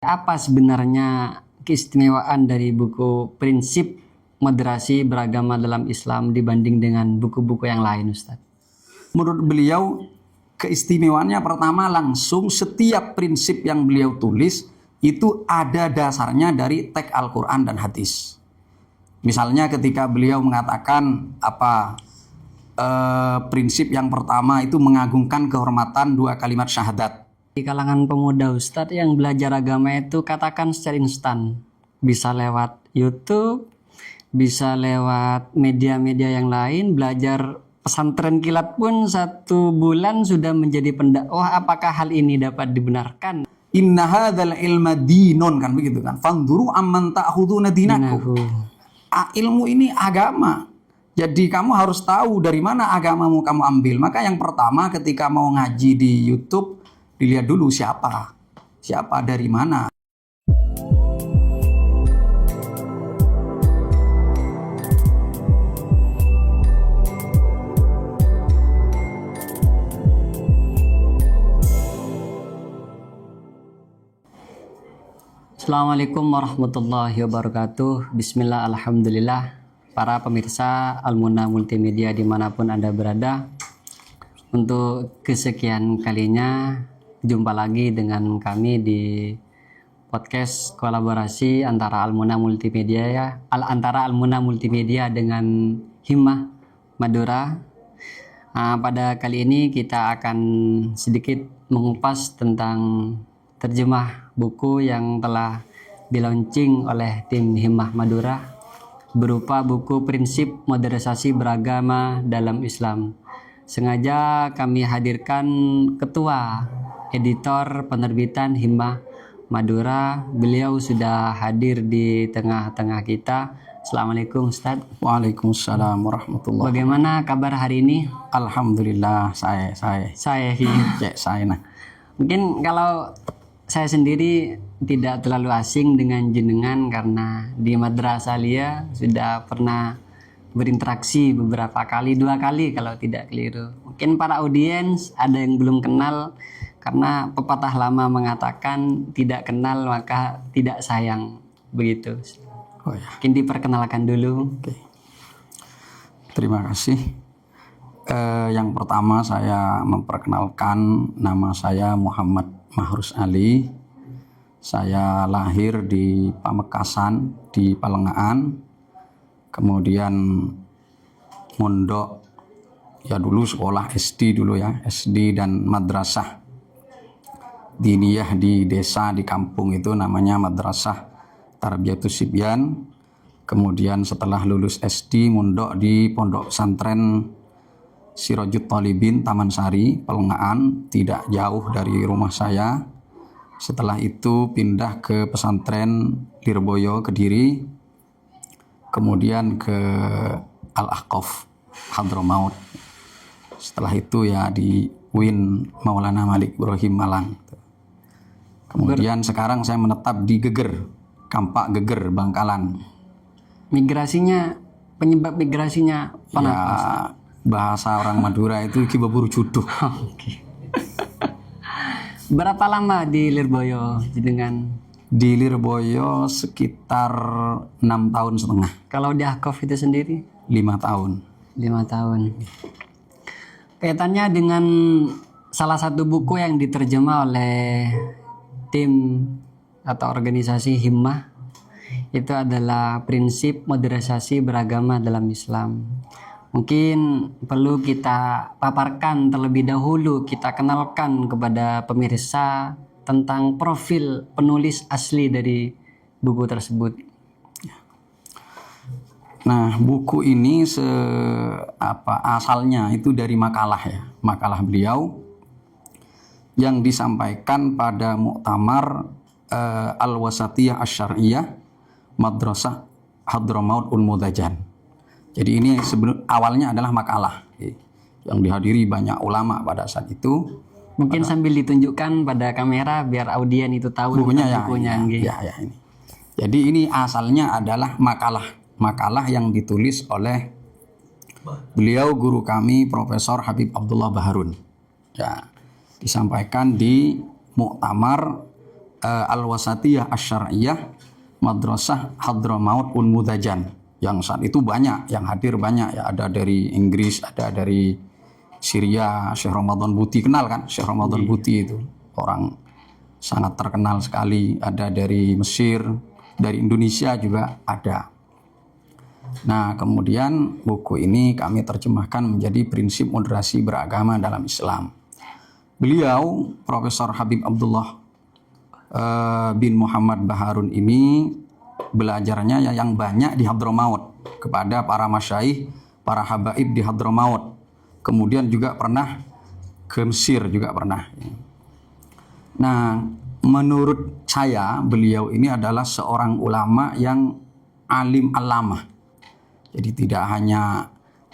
Apa sebenarnya keistimewaan dari buku Prinsip Moderasi Beragama dalam Islam dibanding dengan buku-buku yang lain, Ustaz? Menurut beliau, keistimewaannya pertama langsung setiap prinsip yang beliau tulis itu ada dasarnya dari teks Al-Quran dan hadis. Misalnya ketika beliau mengatakan prinsip yang pertama itu mengagungkan kehormatan dua kalimat syahadat. Di kalangan pemuda, Ustadz, yang belajar agama itu katakan secara instan. Bisa lewat YouTube, bisa lewat media-media yang lain. Belajar pesantren kilat pun 1 bulan sudah menjadi pendakwah. Apakah hal ini dapat dibenarkan? Inna hadzal ilma dinun, kan begitu kan. Fanduru amman ta'khuduna dinakum. Ilmu ini agama. Jadi kamu harus tahu dari mana agamamu kamu ambil. Maka yang pertama ketika mau ngaji di YouTube, dilihat dulu siapa dari mana. Assalamualaikum warahmatullahi wabarakatuh. Bismillah, alhamdulillah. Para pemirsa Al-Muna Multimedia dimanapun Anda berada, untuk kesekian kalinya jumpa lagi dengan kami di podcast kolaborasi antara Al-Muna Multimedia dengan Himmah Madura. Pada kali ini kita akan sedikit mengupas tentang terjemah buku yang telah dilaunching oleh tim Himmah Madura berupa buku Prinsip Moderasi Beragama dalam Islam. Sengaja kami hadirkan Ketua Editor Penerbitan Himmah Madura. Beliau sudah hadir di tengah-tengah kita. Assalamualaikum, Ustaz. Waalaikumsalam warahmatullahi. Bagaimana kabar hari ini? Alhamdulillah, saya nah. Mungkin kalau saya sendiri tidak terlalu asing dengan jenengan karena di Madrasah Alia sudah pernah berinteraksi beberapa kali, 2 kali kalau tidak keliru. Mungkin para audiens ada yang belum kenal karena pepatah lama mengatakan tidak kenal maka tidak sayang, begitu. Oh ya. Mungkin diperkenalkan dulu. Oke. Terima kasih. Yang pertama saya memperkenalkan, nama saya Muhammad Mahrus Ali. Saya lahir di Pamekasan, di Palengaan. Kemudian mondok, ya dulu sekolah SD dulu ya, SD dan madrasah diniyah di desa, di kampung itu namanya Madrasah Tarbiyatus Sibyan. Kemudian setelah lulus SD mondok di pondok pesantren Sirajut Thalibin Taman Sari, Palengaan, tidak jauh dari rumah saya. Setelah itu pindah ke pesantren Lirboyo Kediri, kemudian ke Al-Ahqaf Hadramaut. Setelah itu ya di UIN Maulana Malik Ibrahim Malang. Kemudian sekarang saya menetap di Geger, Kampak Geger, Bangkalan. Penyebab migrasinya kenapa? Ya, bahasa orang Madura itu kibaburu juduh. Oke. Berapa lama di Lirboyo dengan? Di Lirboyo sekitar 6,5 tahun. Kalau di Ahqaf itu sendiri? 5 tahun. 5 tahun. Kaitannya dengan salah satu buku yang diterjemah oleh tim atau organisasi Himmah, itu adalah Prinsip Moderasi Beragama dalam Islam. Mungkin perlu kita paparkan terlebih dahulu, kita kenalkan kepada pemirsa tentang profil penulis asli dari buku tersebut. Nah, buku ini asalnya itu dari makalah ya, makalah beliau yang disampaikan pada Muktamar Al-Wasatiyah Asy-Syar'iyyah Madrasah Hadramaut Unmudajan. Jadi ini awalnya adalah makalah yang dihadiri banyak ulama pada saat itu. Mungkin sambil ditunjukkan pada kamera biar audien itu tahu bukunya ini. Jadi ini asalnya adalah makalah yang ditulis oleh beliau guru kami Profesor Habib Abdullah Baharun. Ya, disampaikan di Muktamar Al-Wasatiyah Asy-Syar'iyyah Madrasah Hadramaut Unmudajan, yang saat itu banyak, yang hadir banyak ya, ada dari Inggris, ada dari Syria, Syekh Ramadan Buti, kenal kan Syekh Ramadan Buti itu orang sangat terkenal sekali, ada dari Mesir, dari Indonesia juga ada. Nah, kemudian buku ini kami terjemahkan menjadi prinsip moderasi beragama dalam Islam. Beliau, Profesor Habib Abdullah bin Muhammad Baharun ini belajarnya ya yang banyak di Hadramaut kepada para masyaikh, para habaib di Hadramaut. Kemudian juga pernah ke Mesir juga pernah. Nah, menurut saya beliau ini adalah seorang ulama yang alim alamah. Jadi tidak hanya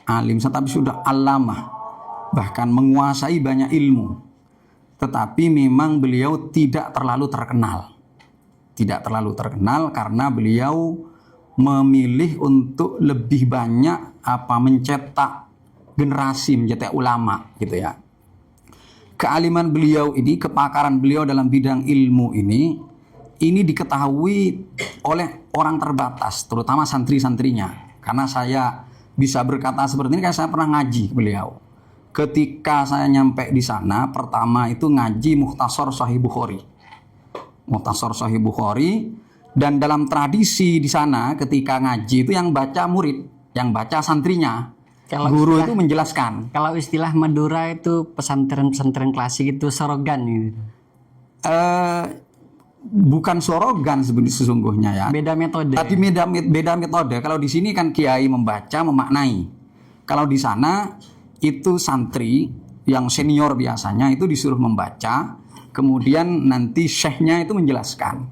alim tetapi sudah alamah, bahkan menguasai banyak ilmu. Tetapi memang beliau tidak terlalu terkenal. Tidak terlalu terkenal karena beliau memilih untuk lebih banyak mencetak generasi, mencetak ulama gitu ya. Kealiman beliau ini, kepakaran beliau dalam bidang ilmu ini diketahui oleh orang terbatas, terutama santri-santrinya. Karena saya bisa berkata seperti ini karena saya pernah ngaji beliau. Ketika saya nyampe di sana, pertama itu ngaji Mukhtasar Sahih Bukhari. Mukhtasar Sahih Bukhari, dan dalam tradisi di sana ketika ngaji itu yang baca murid, yang baca santrinya. Guru itu menjelaskan. Kalau istilah Madura itu pesantren-pesantren klasik itu sorogan gitu. Bukan sorogan sesungguhnya ya. Beda metode. Tapi beda metode. Kalau di sini kan kiai membaca, memaknai. Kalau di sana itu santri yang senior biasanya itu disuruh membaca, kemudian nanti syekhnya itu menjelaskan.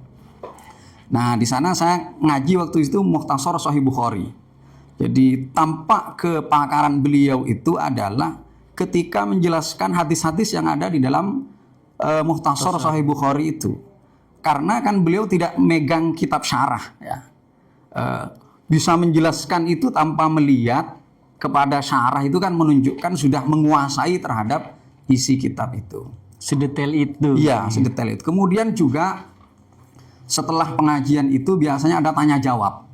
Nah, di sana saya ngaji waktu itu Mukhtasar Sahih Bukhari. Jadi tampak kepakaran beliau itu adalah ketika menjelaskan hadis-hadis yang ada di dalam Mukhtasar Sahih Bukhari itu. Karena kan beliau tidak megang kitab syarah ya. Bisa menjelaskan itu tanpa melihat kepada syarah itu kan menunjukkan sudah menguasai terhadap isi kitab itu. Sedetail itu. Iya, sedetail itu. Kemudian juga setelah pengajian itu biasanya ada tanya jawab.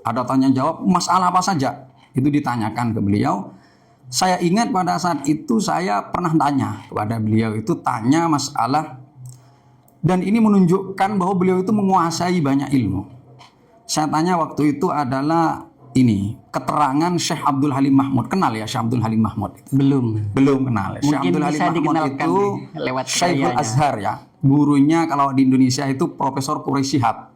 Ada tanya jawab masalah apa saja itu ditanyakan ke beliau. Saya ingat pada saat itu saya pernah tanya kepada beliau itu, tanya masalah, dan ini menunjukkan bahwa beliau itu menguasai banyak ilmu. Saya tanya waktu itu adalah ini keterangan Syekh Abdul Halim Mahmud. Kenal ya Syekh Abdul Halim Mahmud? Belum kenal. Mungkin Syekh Abdul Halim bisa Mahmud itu lewat Syekhul Azhar ya. Gurunya kalau di Indonesia itu Profesor Quraish Shihab.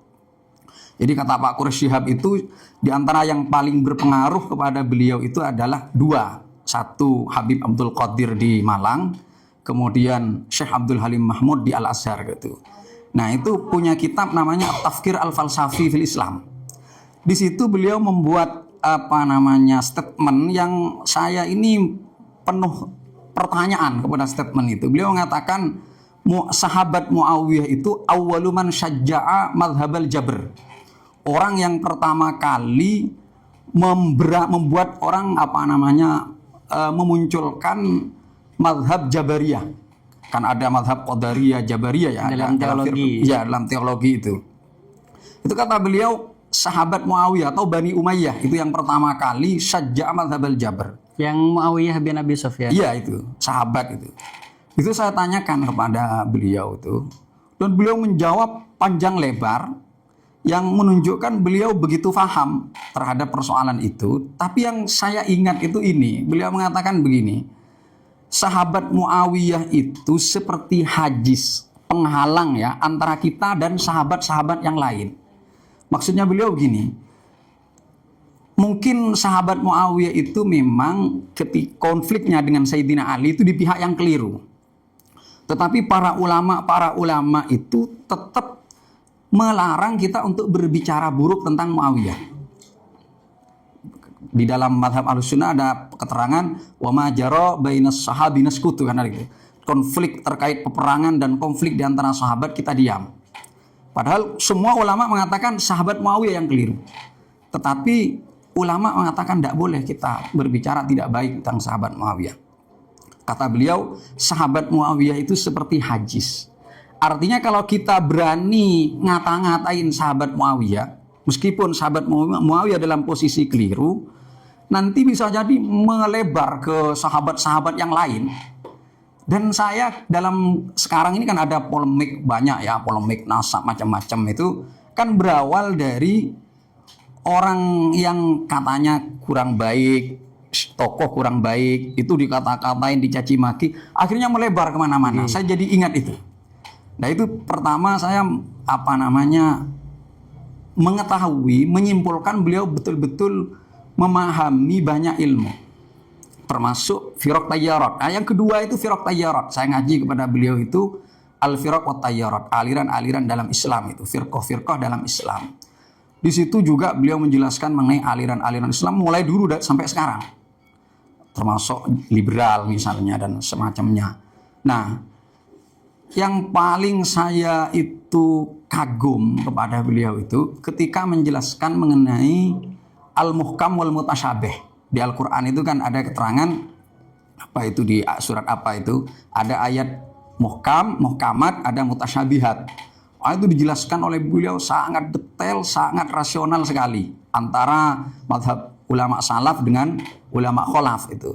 Jadi kata Pak Quraish Shihab itu di antara yang paling berpengaruh kepada beliau itu adalah dua. Satu Habib Abdul Qadir di Malang, kemudian Syekh Abdul Halim Mahmud di Al Azhar gitu. Nah, itu punya kitab namanya Tafkir Al-Falsafi fil Islam. Di situ beliau membuat statement yang saya ini penuh pertanyaan kepada statement itu. Beliau mengatakan sahabat Muawiyah itu awwalu man syajja'a madhabal jabr. Orang yang pertama kali membuat orang memunculkan madhab Jabariyah. Kan ada madhab Qadariyah, Jabariyah ya dalam teologi. Dalam teologi itu. Itu kata beliau sahabat Muawiyah atau Bani Umayyah itu yang pertama kali syajja'a madhabal jabr. Yang Muawiyah bin Abi Sufyan. Iya, itu sahabat itu. Itu saya tanyakan kepada beliau itu, dan beliau menjawab panjang lebar yang menunjukkan beliau begitu paham terhadap persoalan itu. Tapi yang saya ingat itu ini, beliau mengatakan begini, sahabat Muawiyah itu seperti hajiz, penghalang ya antara kita dan sahabat-sahabat yang lain. Maksudnya beliau begini, mungkin sahabat Muawiyah itu memang ketika konfliknya dengan Sayyidina Ali itu di pihak yang keliru. Tetapi para ulama itu tetap melarang kita untuk berbicara buruk tentang Muawiyah. Di dalam madhab Ahlussunnah ada keterangan wa ma jara bainas sahabi naskutu, kan itu. Konflik terkait peperangan dan konflik di antara sahabat kita diam. Padahal semua ulama mengatakan sahabat Muawiyah yang keliru. Tetapi ulama mengatakan tidak boleh kita berbicara tidak baik tentang sahabat Muawiyah. Kata beliau, sahabat Muawiyah itu seperti hajiz. Artinya kalau kita berani ngata-ngatain sahabat Muawiyah, meskipun sahabat Muawiyah dalam posisi keliru, nanti bisa jadi melebar ke sahabat-sahabat yang lain. Dan saya dalam sekarang ini kan ada polemik banyak ya, polemik nasab macam-macam itu kan berawal dari orang yang katanya kurang baik, tokoh kurang baik, itu dikata-katain, dicaci maki, akhirnya melebar kemana-mana. Saya jadi ingat itu. Nah itu pertama saya mengetahui, menyimpulkan beliau betul-betul memahami banyak ilmu, termasuk firaq tayyarat. Nah, yang kedua itu firaq tayyarat. Saya ngaji kepada beliau itu al-firaq wa tayyarat, aliran-aliran dalam Islam itu, firqah-firqah dalam Islam. Di situ juga beliau menjelaskan mengenai aliran-aliran Islam mulai dulu sampai sekarang, termasuk liberal misalnya dan semacamnya. Nah, yang paling saya itu kagum kepada beliau itu ketika menjelaskan mengenai al-muhkam wal mutasyabih. Di Al-Quran itu kan ada keterangan, apa itu di surat apa itu, ada ayat muhkam, muhkamat, ada mutasyabihat. Itu dijelaskan oleh beliau sangat detail, sangat rasional sekali antara mazhab ulama salaf dengan ulama kholaf itu.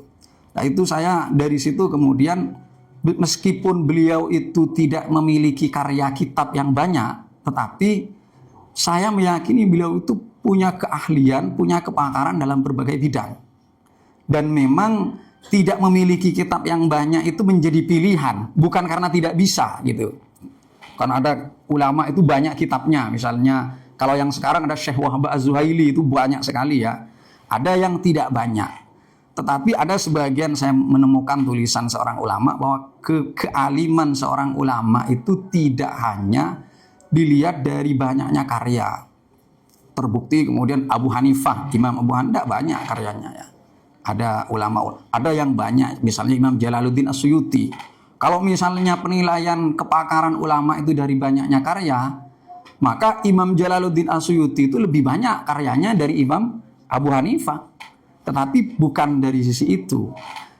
Nah itu saya dari situ kemudian, meskipun beliau itu tidak memiliki karya kitab yang banyak, tetapi saya meyakini beliau itu punya keahlian, punya kepakaran dalam berbagai bidang. Dan memang tidak memiliki kitab yang banyak itu menjadi pilihan, bukan karena tidak bisa gitu. Karena ada ulama itu banyak kitabnya, misalnya kalau yang sekarang ada Syekh Wahab Az-Zuhaili itu banyak sekali ya. Ada yang tidak banyak. Tetapi ada sebagian saya menemukan tulisan seorang ulama bahwa kealiman seorang ulama itu tidak hanya dilihat dari banyaknya karya. Terbukti kemudian Abu Hanifah, Imam Abu Hanifah banyak karyanya ya. Ada ulama, ada yang banyak, misalnya Imam Jalaluddin As-Suyuti. Kalau misalnya penilaian kepakaran ulama itu dari banyaknya karya, maka Imam Jalaluddin As-Suyuti itu lebih banyak karyanya dari Imam Abu Hanifah. Tetapi bukan dari sisi itu.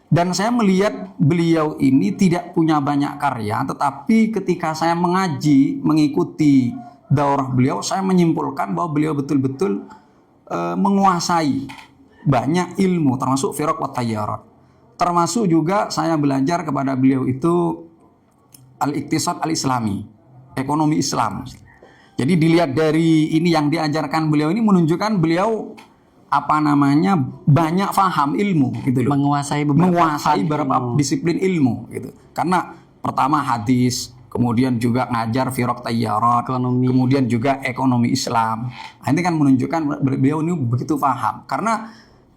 Dan saya melihat beliau ini tidak punya banyak karya, tetapi ketika saya mengaji, mengikuti daurah beliau, saya menyimpulkan bahwa beliau betul-betul menguasai banyak ilmu, termasuk firaq wa tayyarat. Termasuk juga saya belajar kepada beliau itu al-iqtisad al-islami, ekonomi Islam. Jadi dilihat dari ini yang diajarkan beliau ini menunjukkan beliau banyak faham ilmu gitu loh. Menguasai beberapa disiplin ilmu gitu. Karena pertama hadis, kemudian juga ngajar firaq tayyarat, kemudian juga ekonomi Islam. Nah, ini kan menunjukkan beliau ini begitu paham. Karena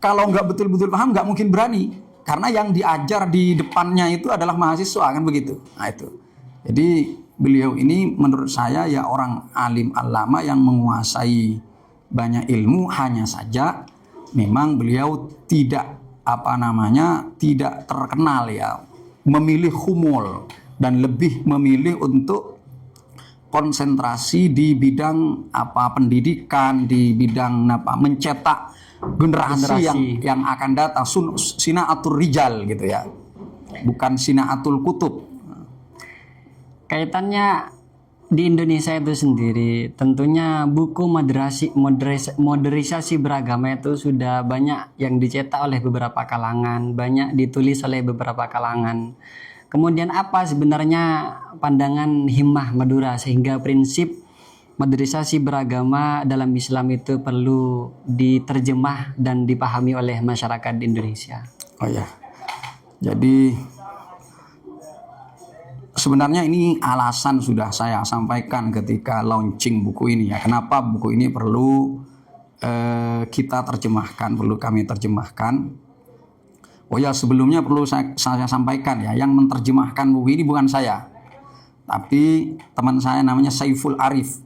kalau nggak betul-betul paham nggak mungkin berani. Karena yang diajar di depannya itu adalah mahasiswa kan begitu. Nah itu. Jadi beliau ini menurut saya ya orang alim alama yang menguasai banyak ilmu, hanya saja memang beliau tidak tidak terkenal ya, memilih humul dan lebih memilih untuk konsentrasi di bidang pendidikan, di bidang mencetak generasi yang akan datang, sinaatul rijal gitu ya, bukan sinaatul kutub. Kaitannya di Indonesia itu sendiri, tentunya buku modernisasi beragama itu sudah banyak yang dicetak oleh beberapa kalangan, banyak ditulis oleh beberapa kalangan. Kemudian apa sebenarnya pandangan Himmah Madura sehingga prinsip modernisasi beragama dalam Islam itu perlu diterjemah dan dipahami oleh masyarakat di Indonesia? Oh ya, jadi sebenarnya ini alasan sudah saya sampaikan ketika launching buku ini ya. Kenapa buku ini perlu kita terjemahkan, perlu kami terjemahkan. Oh ya, sebelumnya perlu saya sampaikan ya, yang menerjemahkan buku ini bukan saya, tapi teman saya namanya Saiful Arif.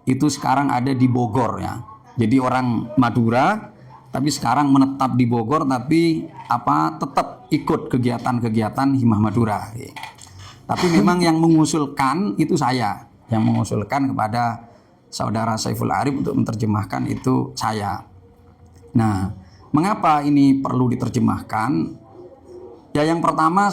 Itu sekarang ada di Bogor ya. Jadi orang Madura tapi sekarang menetap di Bogor, tapi tetap ikut kegiatan-kegiatan Himmah Madura. Tapi memang yang mengusulkan itu saya, yang mengusulkan kepada saudara Saiful Arif untuk menerjemahkan itu saya. Nah, mengapa ini perlu diterjemahkan? Ya yang pertama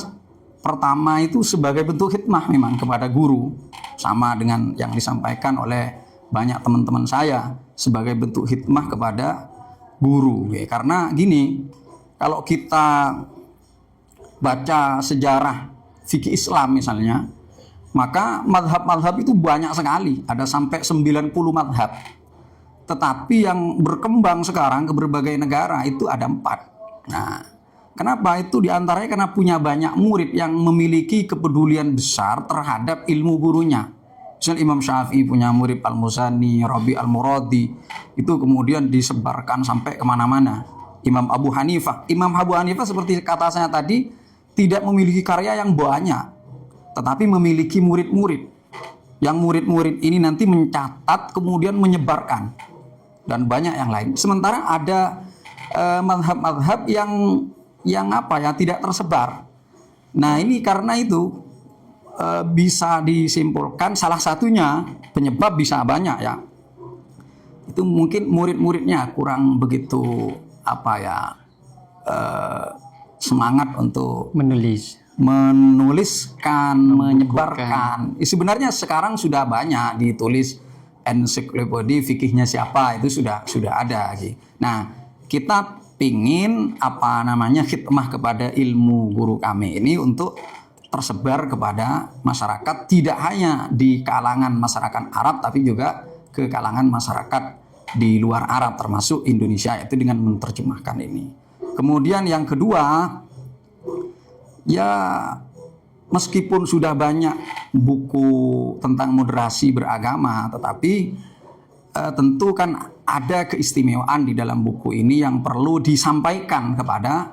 pertama itu sebagai bentuk khidmah memang kepada guru, sama dengan yang disampaikan oleh banyak teman-teman saya, sebagai bentuk khidmah kepada guru. Karena gini, kalau kita baca sejarah fikih Islam misalnya, maka madhab-madhab itu banyak sekali, ada sampai 90 madhab. Tetapi yang berkembang sekarang ke berbagai negara itu ada 4. Nah, kenapa? Itu diantaranya karena punya banyak murid yang memiliki kepedulian besar terhadap ilmu gurunya. Misalnya Imam Syafi'i punya murid Al-Muzani, Rabi Al-Muradi, itu kemudian disebarkan sampai kemana-mana. Imam Abu Hanifah seperti kata saya tadi, tidak memiliki karya yang banyak, tetapi memiliki murid-murid. Yang murid-murid ini nanti mencatat, kemudian menyebarkan. Dan banyak yang lain. Sementara ada madhab-madhab yang tidak tersebar. Nah, ini karena itu bisa disimpulkan salah satunya penyebab bisa banyak ya. Itu mungkin murid-muridnya kurang begitu semangat untuk menuliskan, menyebarkan. Sebenarnya sekarang sudah banyak ditulis ensiklopedia fikihnya siapa, itu sudah ada. Nah, kita pingin khidmah kepada ilmu guru kami ini untuk tersebar kepada masyarakat, tidak hanya di kalangan masyarakat Arab tapi juga ke kalangan masyarakat di luar Arab termasuk Indonesia, itu dengan menerjemahkan ini. Kemudian yang kedua, ya meskipun sudah banyak buku tentang moderasi beragama, tetapi tentu kan ada keistimewaan di dalam buku ini yang perlu disampaikan kepada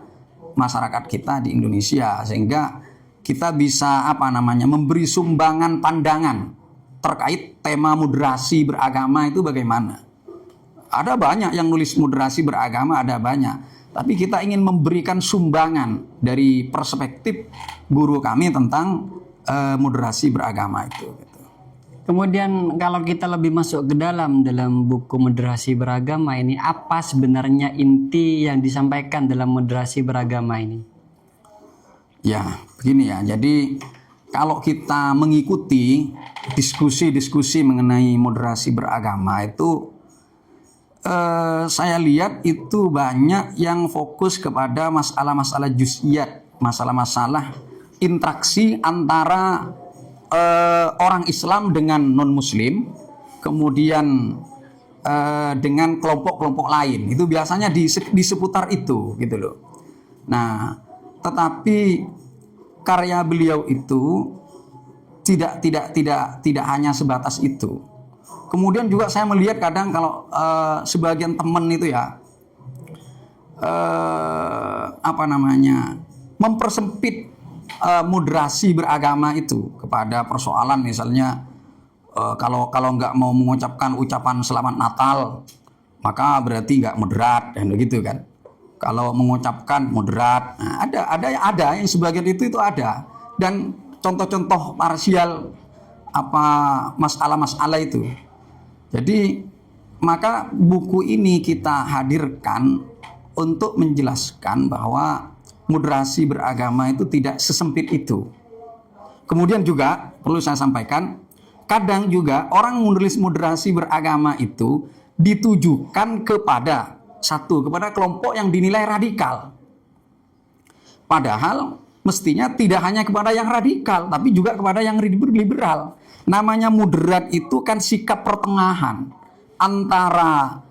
masyarakat kita di Indonesia, sehingga kita bisa memberi sumbangan pandangan terkait tema moderasi beragama itu bagaimana. Ada banyak yang nulis moderasi beragama, ada banyak. Tapi kita ingin memberikan sumbangan dari perspektif guru kami tentang moderasi beragama itu. Kemudian kalau kita lebih masuk ke dalam buku moderasi beragama ini, apa sebenarnya inti yang disampaikan dalam moderasi beragama ini? Ya, begini ya. Jadi kalau kita mengikuti diskusi-diskusi mengenai moderasi beragama itu, saya lihat itu banyak yang fokus kepada masalah-masalah juz'iyat, masalah-masalah interaksi antara orang Islam dengan non-Muslim, kemudian dengan kelompok-kelompok lain. Itu biasanya di seputar itu, gitu loh. Nah, tetapi karya beliau itu tidak hanya sebatas itu. Kemudian juga saya melihat kadang kalau sebagian teman itu ya mempersempit moderasi beragama itu kepada persoalan misalnya kalau nggak mau mengucapkan ucapan selamat Natal maka berarti nggak moderat dan begitu kan. Kalau mengucapkan moderat, nah, ada yang sebagian itu ada, dan contoh-contoh parsial masalah-masalah itu. Jadi maka buku ini kita hadirkan untuk menjelaskan bahwa moderasi beragama itu tidak sesempit itu. Kemudian juga perlu saya sampaikan, kadang juga orang menulis moderasi beragama itu ditujukan kepada kelompok yang dinilai radikal. Padahal mestinya tidak hanya kepada yang radikal, tapi juga kepada yang liberal. Namanya moderat itu kan sikap pertengahan antara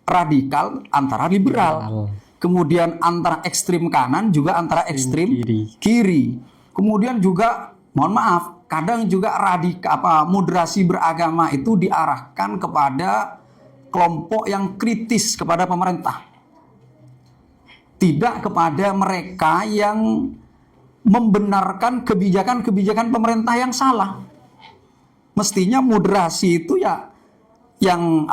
radikal, antara liberal. Kemudian antara ekstrim kanan juga antara ekstrim kiri. Kemudian juga, mohon maaf, kadang juga moderasi beragama itu diarahkan kepada kelompok yang kritis kepada pemerintah, tidak kepada mereka yang membenarkan kebijakan-kebijakan pemerintah yang salah. Mestinya moderasi itu ya yang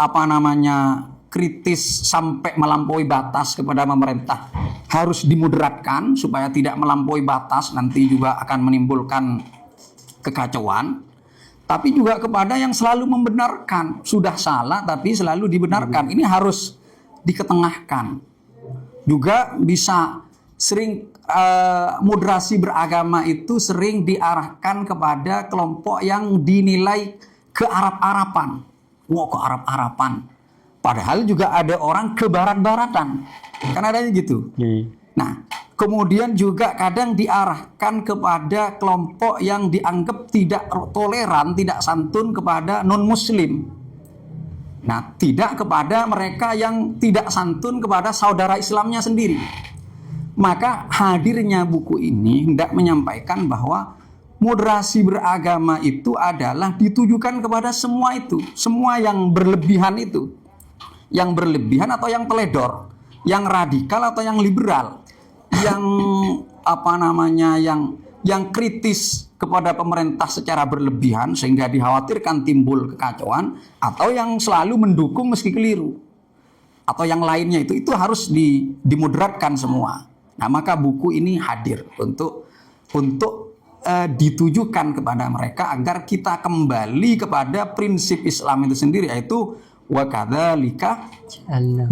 kritis sampai melampaui batas kepada pemerintah harus dimoderatkan supaya tidak melampaui batas, nanti juga akan menimbulkan kekacauan. Tapi juga kepada yang selalu membenarkan, sudah salah tapi selalu dibenarkan. Ini harus diketengahkan. Juga bisa sering moderasi beragama itu sering diarahkan kepada kelompok yang dinilai ke Arab-Arapan. Wah, ke Arab-Arapan. Padahal juga ada orang ke Barat-Baratan. Kan adanya gitu. Nah, kemudian juga kadang diarahkan kepada kelompok yang dianggap tidak toleran, tidak santun kepada non-muslim. Nah, tidak kepada mereka yang tidak santun kepada saudara Islamnya sendiri. Maka hadirnya buku ini hendak menyampaikan bahwa moderasi beragama itu adalah ditujukan kepada semua itu, semua yang berlebihan itu, yang berlebihan atau yang teledor, yang radikal atau yang liberal, yang yang kritis kepada pemerintah secara berlebihan sehingga dikhawatirkan timbul kekacauan, atau yang selalu mendukung meski keliru, atau yang lainnya itu harus dimoderatkan semua. Nah, maka buku ini hadir untuk ditujukan kepada mereka agar kita kembali kepada prinsip Islam itu sendiri, yaitu wa kadzalika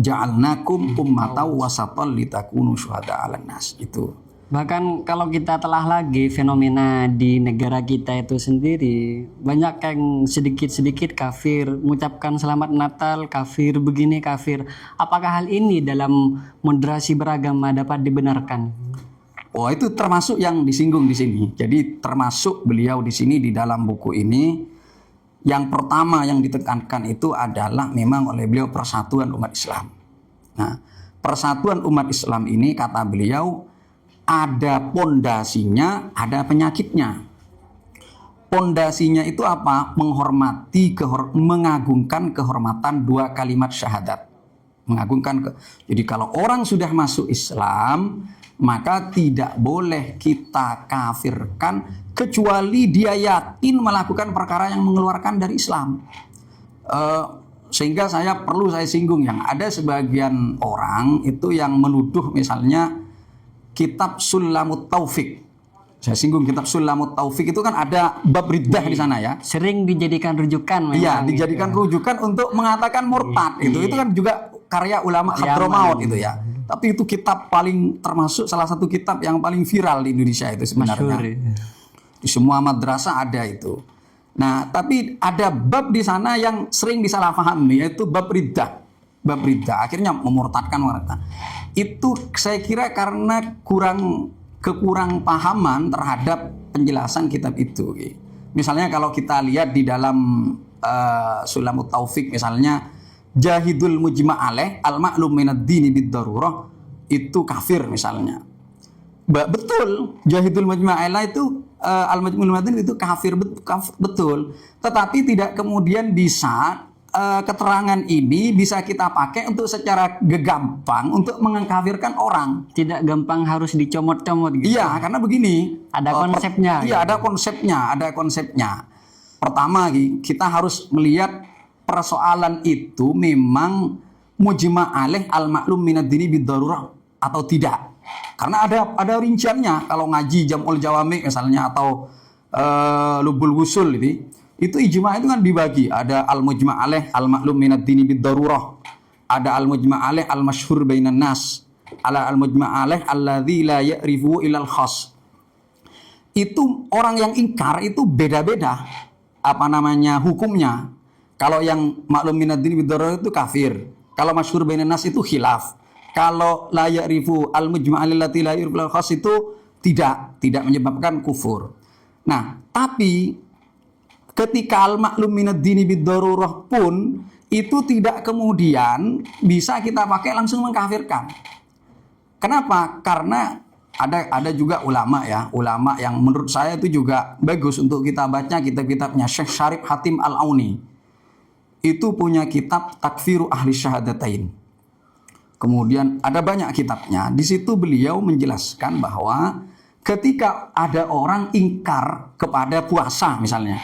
ja'alnakum ummatan wasatan litakunu syuhada 'alan nas. Itu. Bahkan kalau kita telah lagi fenomena di negara kita itu sendiri, banyak yang sedikit-sedikit kafir, mengucapkan selamat Natal, kafir begini, kafir. Apakah hal ini dalam moderasi beragama dapat dibenarkan? Oh, itu termasuk yang disinggung di sini. Jadi termasuk beliau di sini di dalam buku ini, yang pertama yang ditekankan itu adalah memang oleh beliau persatuan umat Islam. Nah, persatuan umat Islam ini kata beliau ada pondasinya, ada penyakitnya. Pondasinya itu apa? Mengagungkan kehormatan dua kalimat syahadat. Jadi kalau orang sudah masuk Islam, maka tidak boleh kita kafirkan kecuali dia yakin melakukan perkara yang mengeluarkan dari Islam. Sehingga saya singgung yang ada sebagian orang itu yang menuduh misalnya kitab Sulamut Taufik. Saya singgung kitab Sulamut Taufik itu kan ada bab riddah di sana ya. Sering dijadikan rujukan. Iya, dijadikan rujukan untuk mengatakan murtad. Itu kan juga karya ulama Hadramaut itu ya. Tapi itu kitab termasuk salah satu kitab yang paling viral di Indonesia itu sebenarnya. Di semua madrasah ada itu. Nah, tapi ada bab di sana yang sering disalahpahami, yaitu bab riddah. Bab riddah akhirnya memurtadkan orang. Itu saya kira karena kekurang pahaman terhadap penjelasan kitab itu. Misalnya kalau kita lihat di dalam Sulamut Taufik misalnya, jahidul mujma' alaih al-ma'lum minad dini bid-darurah, itu kafir misalnya. Betul, jahidul mujma' alaih itu al-ma'lum minad dini itu kafir, betul. Tetapi tidak kemudian bisa keterangan ini bisa kita pakai untuk secara gampang untuk mengkafirkan orang. Tidak gampang harus dicomot-comot gitu. Iya, karena begini. Ada konsepnya. Iya, ada konsepnya. Pertama, kita harus melihat persoalan itu memang mujma' alaih al-ma'lum minad dini bid-darurah atau tidak. Karena ada rinciannya. Kalau ngaji Jam'ul Jawami misalnya atau Lubul Wusul itu ijma' itu kan dibagi. Ada al-mujma' alaih al-ma'lum minad dini bid-darurah. Ada al-mujma' alaih al-masyhur bainan nas. Al-mujma' alaih alladzi la ya'rifu ilal khas. Itu orang yang ingkar itu beda-beda hukumnya. Kalau yang maklum minad dini bid-darurah itu kafir. Kalau masyhur bainan nas itu khilaf. Kalau la ya'rifu al-mujma' allati la ya'rifu ilal khas itu tidak menyebabkan kufur. Nah, tapi ketika al-ma'lum minad dini bid-darurah pun itu tidak kemudian bisa kita pakai langsung mengkafirkan. Kenapa? Karena ada juga ulama yang menurut saya itu juga bagus untuk kita baca kitab-kitabnya. Syekh Syarif Hatim Al-Auni itu punya kitab Takfiru Ahli Syahadatain. Kemudian ada banyak kitabnya. Di situ beliau menjelaskan bahwa ketika ada orang ingkar kepada puasa misalnya,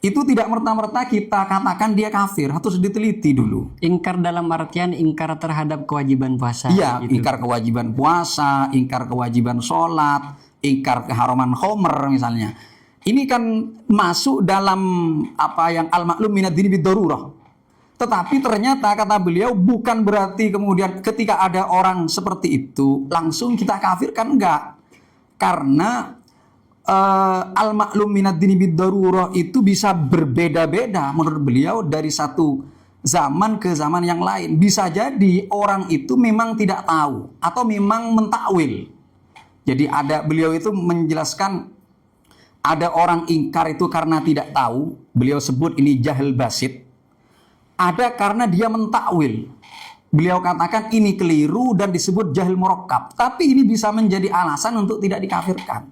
itu tidak merta-merta kita katakan dia kafir, harus diteliti dulu. Ingkar dalam artian ingkar terhadap kewajiban puasa. Iya, gitu. Ingkar kewajiban puasa, ingkar kewajiban sholat, ingkar keharaman khomer misalnya. Ini kan masuk dalam apa yang al-ma'lum minad dini bid-darurah. Tetapi ternyata kata beliau bukan berarti kemudian ketika ada orang seperti itu langsung kita kafirkan, enggak. Karena al-ma'lum minad dini bid-darurah itu bisa berbeda-beda menurut beliau dari satu zaman ke zaman yang lain. Bisa jadi orang itu memang tidak tahu atau memang mentakwil. Jadi beliau itu menjelaskan ada orang ingkar itu karena tidak tahu, beliau sebut ini jahil basit. Ada karena dia mentakwil. Beliau katakan ini keliru dan disebut jahil murakkab. Tapi ini bisa menjadi alasan untuk tidak dikafirkan.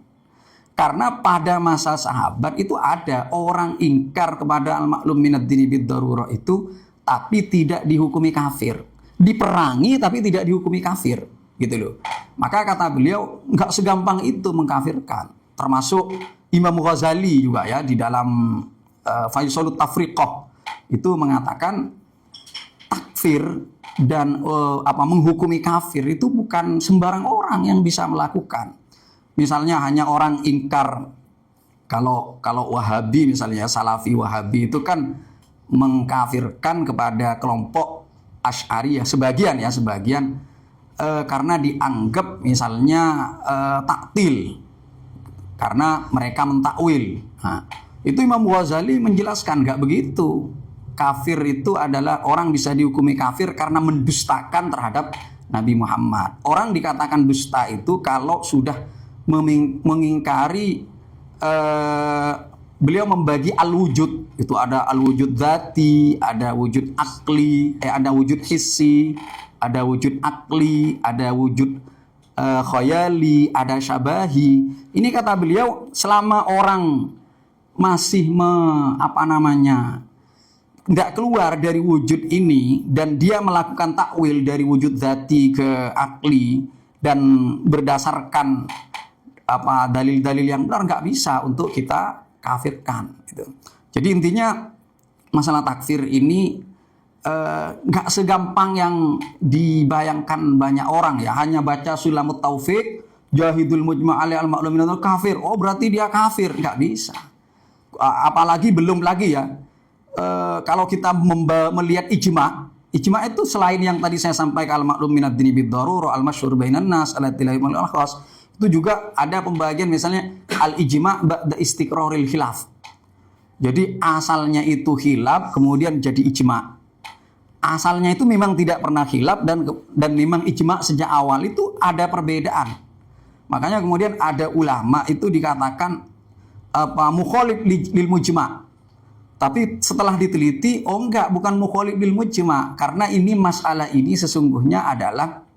Karena pada masa sahabat itu ada orang ingkar kepada al-ma'lum minad dini bid-darurah itu, tapi tidak dihukumi kafir. Diperangi tapi tidak dihukumi kafir. Gitu loh. Maka kata beliau nggak segampang itu mengkafirkan. Termasuk Imam Ghazali juga ya di dalam Faisalut Tafriqah itu mengatakan takfir dan menghukumi kafir itu bukan sembarang orang yang bisa melakukan. Misalnya hanya orang ingkar kalau Wahabi misalnya Salafi Wahabi itu kan mengkafirkan kepada kelompok Asy'ariyah sebagian karena dianggap misalnya taktil karena mereka mentakwil. Nah, itu Imam Ghazali menjelaskan nggak begitu. Kafir itu adalah orang bisa dihukumi kafir karena mendustakan terhadap Nabi Muhammad. Orang dikatakan dusta itu kalau sudah mengingkari beliau membagi al-wujud. Itu ada al-wujud dzati, ada wujud akli, ada wujud hissi, ada wujud akli, ada wujud khayali, ada syabahi. Ini kata beliau selama orang masih nggak keluar dari wujud ini dan dia melakukan takwil dari wujud dzati ke akli dan berdasarkan dalil-dalil yang benar, nggak bisa untuk kita kafirkan gitu. Jadi intinya masalah takfir ini nggak segampang yang dibayangkan banyak orang ya. Hanya baca Sulamut Taufik, Jahidul Mujma'ali al-Ma'lumin kafir. Oh berarti dia kafir, nggak bisa. Apalagi belum lagi ya. Kalau kita melihat ijma itu selain yang tadi saya sampaikan al-ma'lum minad dini bid-darurah al-masyhur bainan nas al-tilaimal al-khas, itu juga ada pembagian misalnya al-ijma ba'da istiqraril khilaf. Jadi asalnya itu khilaf kemudian jadi ijma. Asalnya itu memang tidak pernah khilaf dan memang ijma sejak awal itu ada perbedaan. Makanya kemudian ada ulama itu dikatakan mukhalif lil mujma'. Tapi setelah diteliti, bukan mukhalif bil mujma', karena ini masalah ini sesungguhnya adalah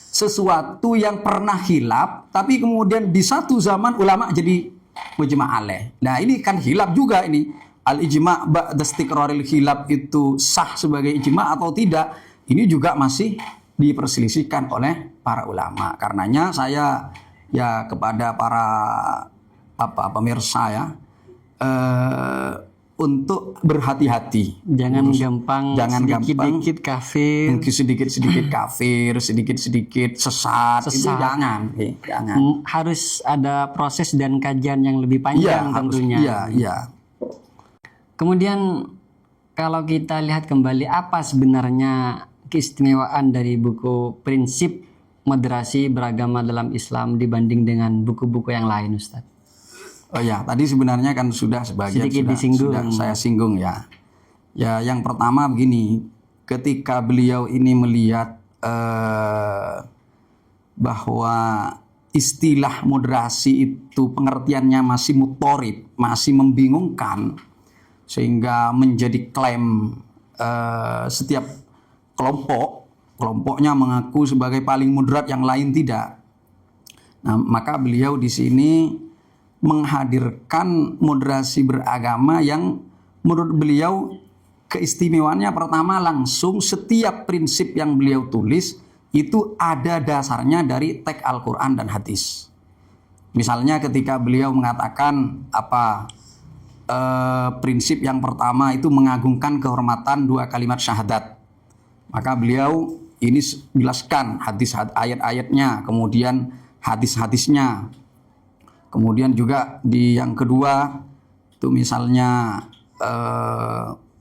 sesuatu yang pernah khilaf, tapi kemudian di satu zaman ulama jadi mujma' alaih. Nah, ini kan khilaf juga ini. Al-ijma' ba'da istiqraril khilaf itu sah sebagai ijma' atau tidak? Ini juga masih diperselisihkan oleh para ulama. Karenanya saya ya kepada para pemirsa ya untuk berhati-hati. Jangan gampang sedikit-sedikit kafir. Sedikit-sedikit kafir, sedikit-sedikit sesat. Itu jangan. Harus ada proses dan kajian yang lebih panjang tentunya. Iya. Kemudian kalau kita lihat kembali apa sebenarnya keistimewaan dari buku Prinsip Moderasi Beragama dalam Islam dibanding dengan buku-buku yang lain, Ustaz? Oh ya, tadi sebenarnya kan sudah sebagian sudah saya singgung ya. Ya, yang pertama begini, ketika beliau ini melihat bahwa istilah moderasi itu pengertiannya masih mutorib, masih membingungkan, sehingga menjadi klaim setiap kelompoknya mengaku sebagai paling moderat, yang lain tidak. Nah, maka beliau di sini menghadirkan moderasi beragama yang menurut beliau keistimewaannya pertama langsung setiap prinsip yang beliau tulis itu ada dasarnya dari teks Al-Quran dan hadis. Misalnya ketika beliau mengatakan prinsip yang pertama itu mengagungkan kehormatan dua kalimat syahadat, maka beliau ini jelaskan hadis ayat-ayatnya, kemudian hadis-hadisnya. Kemudian juga di yang kedua itu misalnya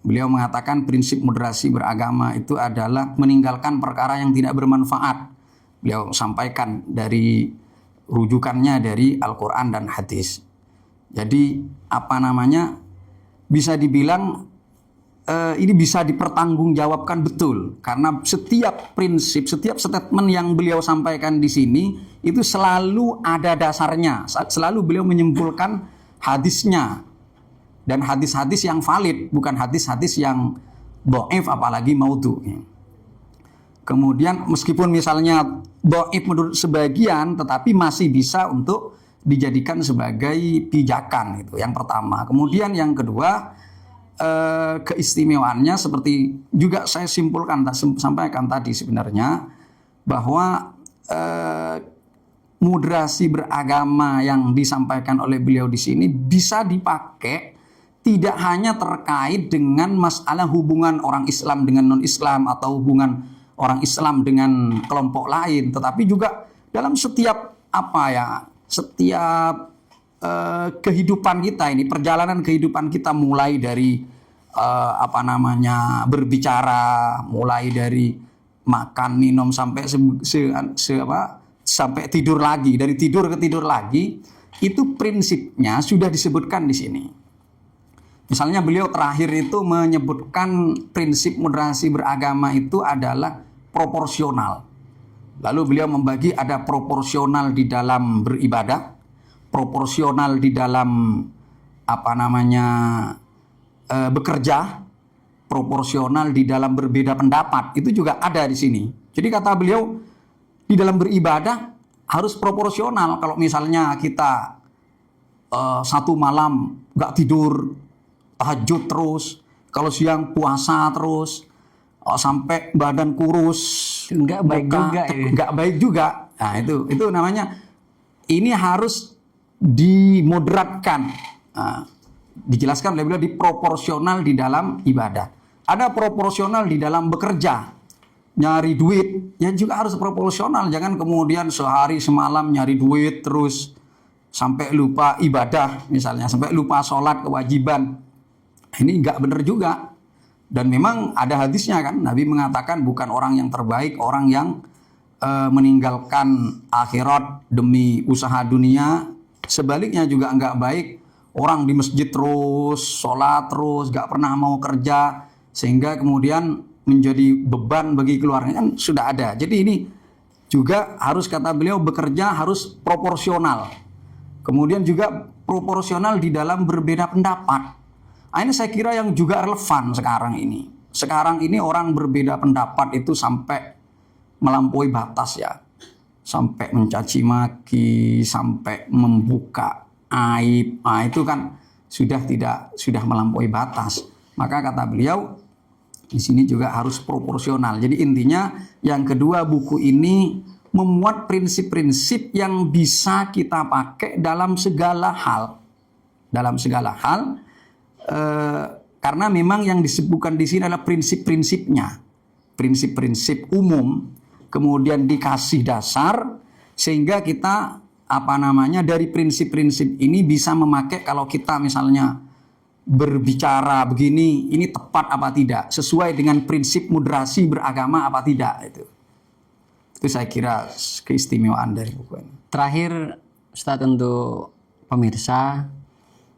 Beliau mengatakan prinsip moderasi beragama itu adalah meninggalkan perkara yang tidak bermanfaat. Beliau sampaikan dari rujukannya dari Al-Quran dan hadis. Jadi bisa dibilang ini bisa dipertanggungjawabkan betul, karena setiap prinsip, setiap statement yang beliau sampaikan di sini itu selalu ada dasarnya, selalu beliau menyimpulkan hadisnya, dan hadis-hadis yang valid, bukan hadis-hadis yang dhaif apalagi maudhu. Kemudian meskipun misalnya dhaif menurut sebagian, tetapi masih bisa untuk dijadikan sebagai pijakan, itu yang pertama. Kemudian yang kedua, keistimewaannya seperti juga saya sampaikan tadi sebenarnya, bahwa moderasi beragama yang disampaikan oleh beliau di sini bisa dipakai tidak hanya terkait dengan masalah hubungan orang Islam dengan non-Islam atau hubungan orang Islam dengan kelompok lain, tetapi juga dalam setiap kehidupan kita ini, perjalanan kehidupan kita, mulai dari berbicara, mulai dari makan minum sampai sampai tidur lagi, dari tidur ke tidur lagi, itu prinsipnya sudah disebutkan di sini. Misalnya beliau terakhir itu menyebutkan prinsip moderasi beragama itu adalah proporsional. Lalu beliau membagi ada proporsional di dalam beribadah, proporsional di dalam bekerja, proporsional di dalam berbeda pendapat. Itu juga ada di sini. Jadi kata beliau, di dalam beribadah harus proporsional. Kalau misalnya kita satu malam gak tidur, tahajud terus, kalau siang puasa terus, sampai badan kurus, nggak baik juga ya. Nggak baik juga. Nah itu namanya, ini harus dimoderatkan. Nah, dijelaskan oleh beliau, diproporsional di dalam ibadah. Ada proporsional di dalam bekerja, nyari duit, ya juga harus proporsional. Jangan kemudian sehari semalam nyari duit terus sampai lupa ibadah, misalnya sampai lupa sholat kewajiban. Ini nggak benar juga. Dan memang ada hadisnya kan, Nabi mengatakan bukan orang yang terbaik orang yang meninggalkan akhirat demi usaha dunia. Sebaliknya juga nggak baik orang di masjid terus, sholat terus, nggak pernah mau kerja, sehingga kemudian menjadi beban bagi keluarga, kan sudah ada. Jadi ini juga harus, kata beliau, bekerja harus proporsional. Kemudian juga proporsional di dalam berbeda pendapat. Nah, ini saya kira yang juga relevan sekarang ini. Sekarang ini orang berbeda pendapat itu sampai melampaui batas ya. Sampai mencaci maki, sampai membuka aib. Nah, itu kan sudah melampaui batas. Maka kata beliau di sini juga harus proporsional. Jadi intinya yang kedua, buku ini memuat prinsip-prinsip yang bisa kita pakai dalam segala hal. Dalam segala hal. Karena memang yang disebutkan di sini adalah prinsip-prinsipnya, prinsip-prinsip umum, kemudian dikasih dasar sehingga kita dari prinsip-prinsip ini bisa memakai kalau kita misalnya berbicara begini, ini tepat apa tidak, sesuai dengan prinsip moderasi beragama apa tidak. Itu saya kira keistimewaan dari buku ini. Terakhir Ustadz, untuk pemirsa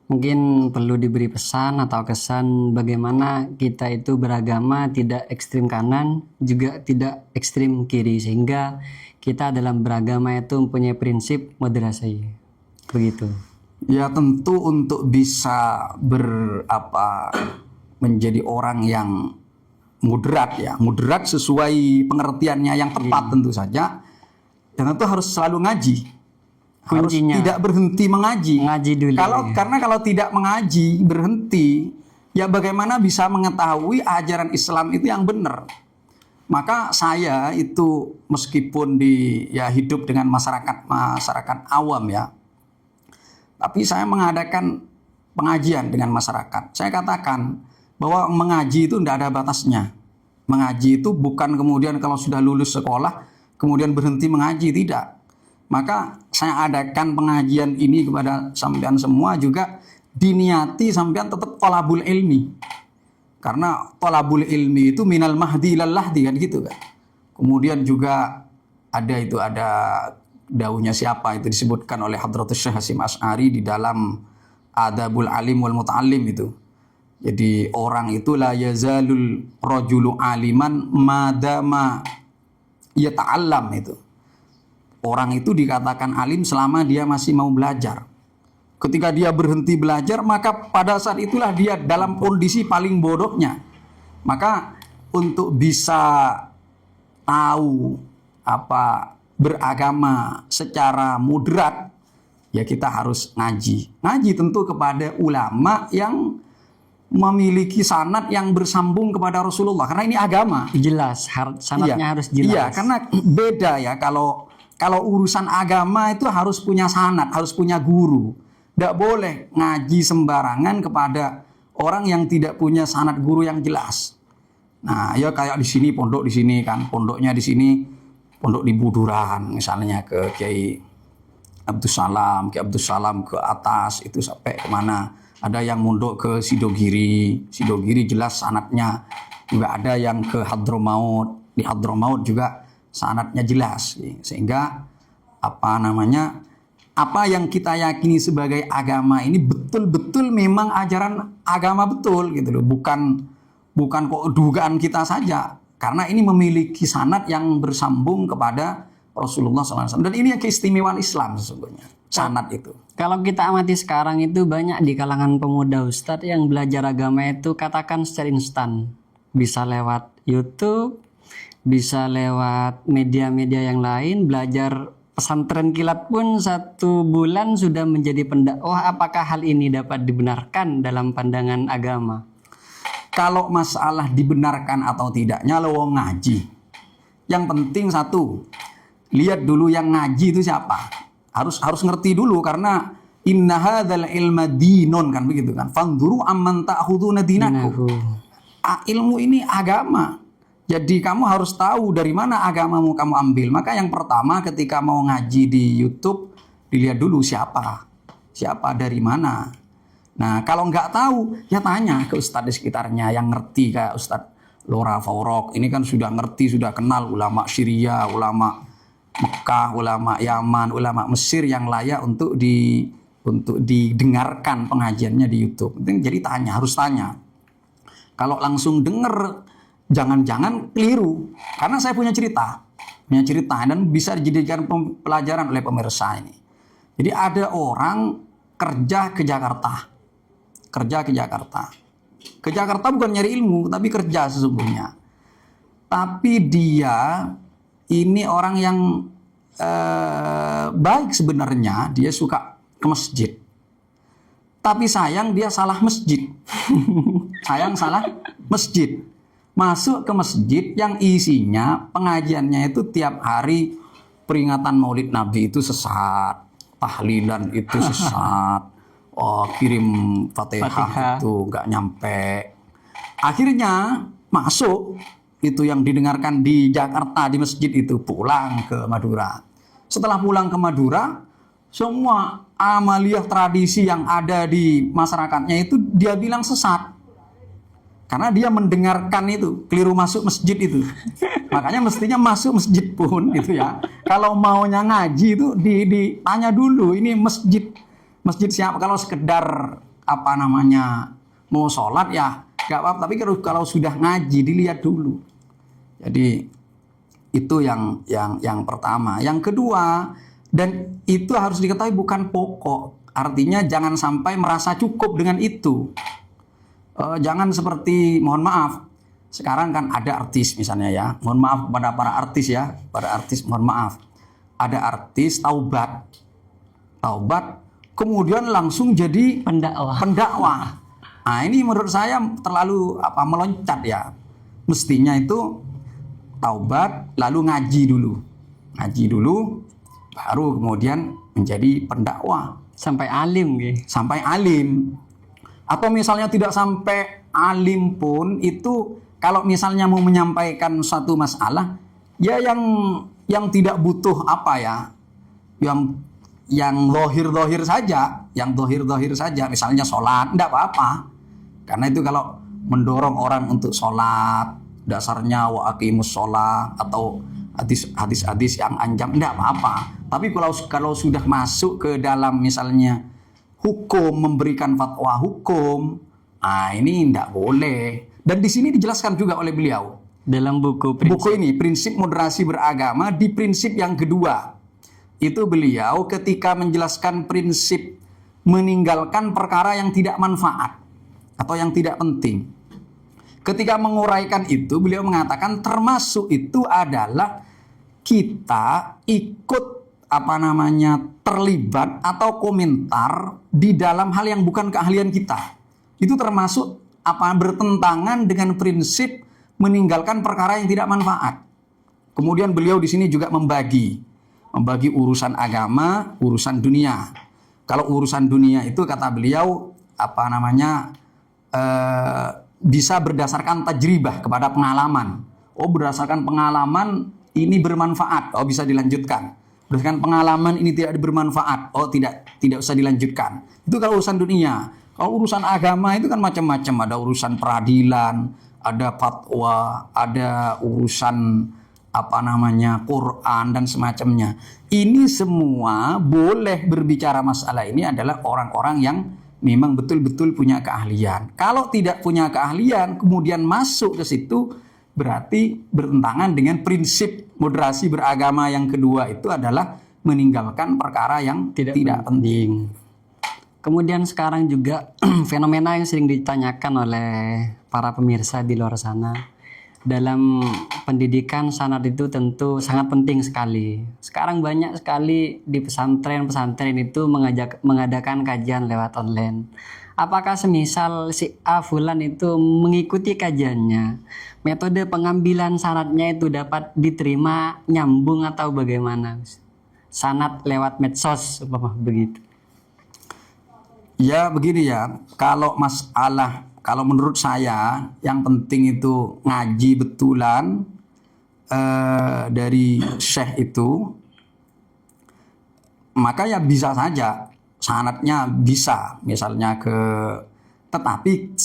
mungkin perlu diberi pesan atau kesan bagaimana kita itu beragama tidak ekstrim kanan juga tidak ekstrim kiri, sehingga kita dalam beragama itu mempunyai prinsip moderasi. Begitu. Ya tentu untuk bisa menjadi orang yang moderat ya, moderat sesuai pengertiannya yang tepat tentu saja. Dan itu harus selalu ngaji. Kuncinya. Harus tidak berhenti mengaji. Ngaji dulu. Karena kalau tidak mengaji, berhenti, ya bagaimana bisa mengetahui ajaran Islam itu yang benar? Maka saya itu meskipun hidup dengan masyarakat awam ya, tapi saya mengadakan pengajian dengan masyarakat. Saya katakan bahwa mengaji itu tidak ada batasnya. Mengaji itu bukan kemudian kalau sudah lulus sekolah kemudian berhenti mengaji, tidak. Maka saya adakan pengajian ini kepada sampean semua juga diniati sampean tetap thalabul ilmi. Karena thalabul ilmi itu minal mahdi ilal lahdi kan gitu kan. Kemudian juga ada dauhnya siapa itu disebutkan oleh Hadratus Syekh Hasyim Asy'ari di dalam Adabul Alim wal Muta'allim itu. Jadi orang itu la yazalul rajulu aliman madama yata'allam itu. Orang itu dikatakan alim selama dia masih mau belajar. Ketika dia berhenti belajar, maka pada saat itulah dia dalam kondisi paling bodohnya. Maka untuk bisa tahu apa beragama secara moderat, ya kita harus ngaji. Ngaji tentu kepada ulama yang memiliki sanad yang bersambung kepada Rasulullah. Karena ini agama. Jelas, sanadnya harus jelas. Iya, karena beda ya kalau urusan agama itu harus punya sanad, harus punya guru. Tidak boleh ngaji sembarangan kepada orang yang tidak punya sanad guru yang jelas. Nah, ya kayak di sini pondok di sini kan, pondoknya di sini pondok di Buduran misalnya ke Kiai Abdus Salam ke atas itu sampai kemana. Ada yang mondok ke Sidogiri jelas sanadnya. Juga ada yang ke Hadramaut, di Hadramaut juga sanadnya jelas. Sehingga apa yang kita yakini sebagai agama ini betul-betul memang ajaran agama betul gitu loh, bukan kok dugaan kita saja, karena ini memiliki sanad yang bersambung kepada Rasulullah SAW. Dan ini yang keistimewaan Islam sesungguhnya, sanad itu. Kalau kita amati sekarang itu banyak di kalangan pemuda Ustadz yang belajar agama itu katakan secara instan, bisa lewat YouTube, bisa lewat media-media yang lain. Belajar pesantren kilat pun 1 bulan sudah menjadi pendakwah. Apakah hal ini dapat dibenarkan dalam pandangan agama? Kalau masalah dibenarkan atau tidaknya lo ngaji. Yang penting satu, lihat dulu yang ngaji itu siapa. Harus ngerti dulu, karena inna hadzal ilma dinun kan begitu kan. Fanduru amman ta'khuduna dinakum. Ilmu ini agama. Jadi kamu harus tahu dari mana agamamu kamu ambil. Maka yang pertama ketika mau ngaji di YouTube, dilihat dulu siapa dari mana. Nah kalau nggak tahu, ya tanya ke ustadz di sekitarnya yang ngerti, kayak Ustadz Lora Faurok. Ini kan sudah ngerti, sudah kenal ulama Syria, ulama Mekah, ulama Yaman, ulama Mesir yang layak untuk didengarkan pengajiannya di YouTube. Jadi harus tanya. Kalau langsung denger, jangan-jangan keliru, karena saya punya cerita dan bisa dijadikan pelajaran oleh pemirsa ini. Jadi ada orang kerja ke Jakarta, bukan nyari ilmu, tapi kerja sesungguhnya. Tapi dia ini orang yang baik sebenarnya, dia suka ke masjid. Tapi sayang dia salah masjid. salah masjid. Masuk ke masjid yang isinya pengajiannya itu tiap hari peringatan Maulid Nabi itu sesat, tahlilan itu sesat, kirim Fatihah itu nggak nyampe. Akhirnya masuk itu yang didengarkan di Jakarta di masjid itu, pulang ke Madura. Setelah pulang ke Madura, semua amaliyah tradisi yang ada di masyarakatnya itu dia bilang sesat. Karena dia mendengarkan itu, keliru masuk masjid itu. Makanya mestinya masuk masjid pun gitu ya. Kalau maunya ngaji itu ditanya dulu, ini masjid siapa. Kalau sekedar mau sholat ya gak apa-apa. Tapi kalau sudah ngaji dilihat dulu. Jadi itu yang pertama. Yang kedua, dan itu harus diketahui bukan pokok. Artinya jangan sampai merasa cukup dengan itu. Jangan seperti, mohon maaf, sekarang kan ada artis misalnya ya, mohon maaf kepada para artis mohon maaf, ada artis taubat, kemudian langsung jadi pendakwah. Nah ini menurut saya terlalu meloncat ya. Mestinya itu taubat lalu ngaji dulu, baru kemudian menjadi pendakwah sampai alim gitu. Sampai alim. Atau misalnya tidak sampai alim pun, itu kalau misalnya mau menyampaikan suatu masalah, ya yang tidak butuh yang dohir saja, misalnya sholat, tidak apa-apa. Karena itu kalau mendorong orang untuk sholat, dasarnya wa aqimus sholat atau hadis-hadis yang anjam, tidak apa-apa. Tapi kalau sudah masuk ke dalam misalnya hukum, memberikan fatwa hukum, nah ini tidak boleh. Dan di sini dijelaskan juga oleh beliau Dalam buku ini prinsip moderasi beragama, di prinsip yang kedua itu beliau ketika menjelaskan prinsip meninggalkan perkara yang tidak manfaat atau yang tidak penting. Ketika menguraikan itu beliau mengatakan termasuk itu adalah kita ikut terlibat atau komentar di dalam hal yang bukan keahlian kita. Itu termasuk bertentangan dengan prinsip meninggalkan perkara yang tidak manfaat. Kemudian beliau di sini juga membagi urusan agama, urusan dunia. Kalau urusan dunia itu kata beliau bisa berdasarkan tajribah, kepada pengalaman. Oh, berdasarkan pengalaman ini bermanfaat, oh bisa dilanjutkan. Berdasarkan pengalaman ini tidak bermanfaat, oh tidak usah dilanjutkan. Itu kalau urusan dunia. Kalau urusan agama itu kan macam-macam, ada urusan peradilan, ada fatwa, ada urusan Quran dan semacamnya. Ini semua boleh berbicara masalah ini adalah orang-orang yang memang betul-betul punya keahlian. Kalau tidak punya keahlian kemudian masuk ke situ, berarti bertentangan dengan prinsip moderasi beragama yang kedua, itu adalah meninggalkan perkara yang tidak penting. Kemudian sekarang juga fenomena yang sering ditanyakan oleh para pemirsa di luar sana. Dalam pendidikan sanad itu tentu sangat penting sekali. Sekarang banyak sekali di pesantren-pesantren itu mengadakan kajian lewat online. Apakah semisal si A fulan itu mengikuti kajiannya, metode pengambilan sanadnya itu dapat diterima nyambung atau bagaimana? Sanad lewat medsos, begitu. Ya begini ya, kalau menurut saya yang penting itu ngaji betulan dari syekh itu, maka ya bisa saja sanadnya bisa misalnya tetapi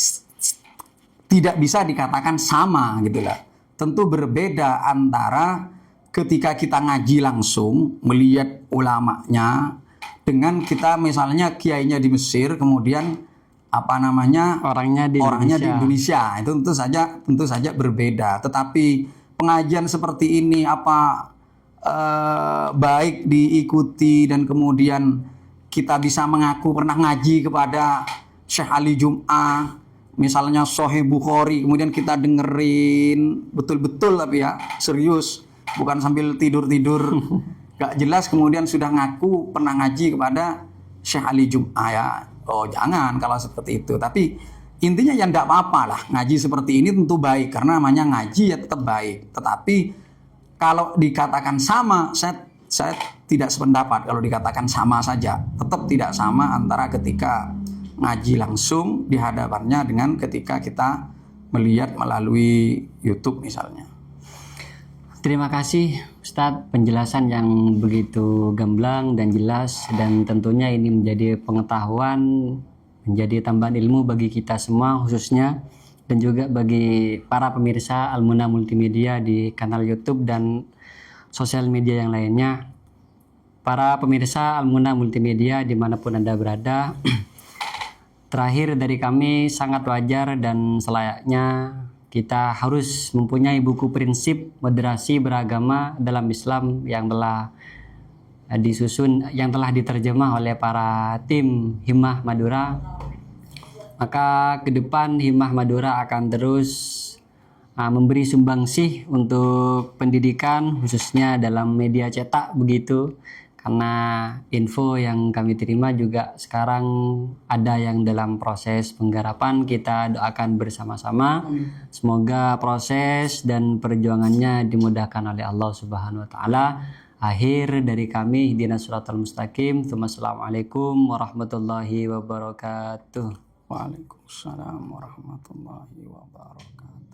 tidak bisa dikatakan sama gitu lah. Tentu berbeda antara ketika kita ngaji langsung melihat ulamanya dengan kita misalnya kiainya di Mesir kemudian orangnya di Indonesia. Itu tentu saja berbeda. Tetapi pengajian seperti ini baik diikuti dan kemudian kita bisa mengaku pernah ngaji kepada Syekh Ali Jum'ah, misalnya Sahih Bukhari, kemudian kita dengerin betul-betul tapi ya serius, bukan sambil tidur-tidur gak jelas kemudian sudah ngaku pernah ngaji kepada Syekh Ali Jum'ah ya. Oh jangan kalau seperti itu. Tapi intinya ya enggak apa-apa lah. Ngaji seperti ini tentu baik karena namanya ngaji ya tetap baik. Tetapi kalau dikatakan sama, saya tidak sependapat kalau dikatakan sama saja. Tetap tidak sama antara ketika ngaji langsung di hadapannya dengan ketika kita melihat melalui YouTube misalnya. Terima kasih Ustadz, penjelasan yang begitu gamblang dan jelas, dan tentunya ini menjadi pengetahuan, menjadi tambahan ilmu bagi kita semua khususnya, dan juga bagi para pemirsa Al-Muna Multimedia di kanal YouTube dan sosial media yang lainnya. Para pemirsa Al-Muna Multimedia dimanapun Anda berada, terakhir dari kami sangat wajar dan selayaknya kita harus mempunyai buku prinsip moderasi beragama dalam Islam yang telah disusun, yang telah diterjemah oleh para tim Himmah Madura. Maka ke depan Himmah Madura akan terus memberi sumbangsih untuk pendidikan khususnya dalam media cetak begitu. Karena info yang kami terima juga sekarang ada yang dalam proses penggarapan, kita doakan bersama-sama. Semoga proses dan perjuangannya dimudahkan oleh Allah Subhanahu wa taala. Akhir dari kami, ihdinas siratal mustaqim. Assalamualaikum warahmatullahi wabarakatuh. Waalaikumsalam warahmatullahi wabarakatuh.